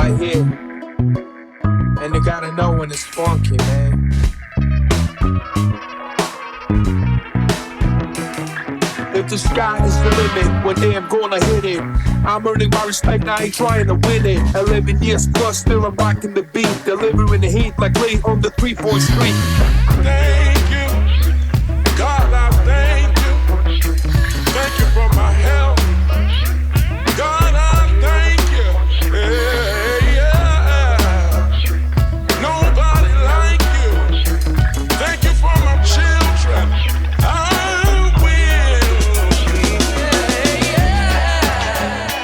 right here. And you gotta know when it's funky, man. If the sky is the limit, one day I'm gonna hit it. I'm earning my respect, I ain't trying to win it. 11 years plus, still I'm rocking the beat. Delivering the heat like late on the 3-4 street. Thank you, God, I thank you. Thank you for my help. God, I thank you. Yeah, yeah. Nobody like you. Thank you for my children. I will. Yeah, yeah.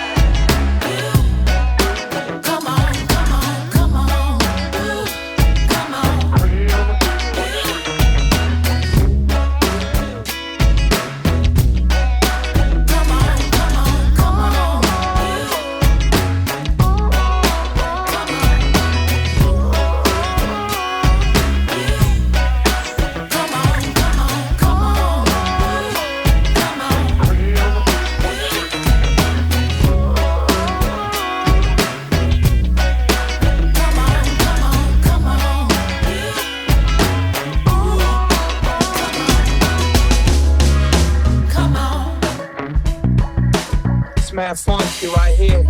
Come on, come on, come on. Come on. It's mad funky right here.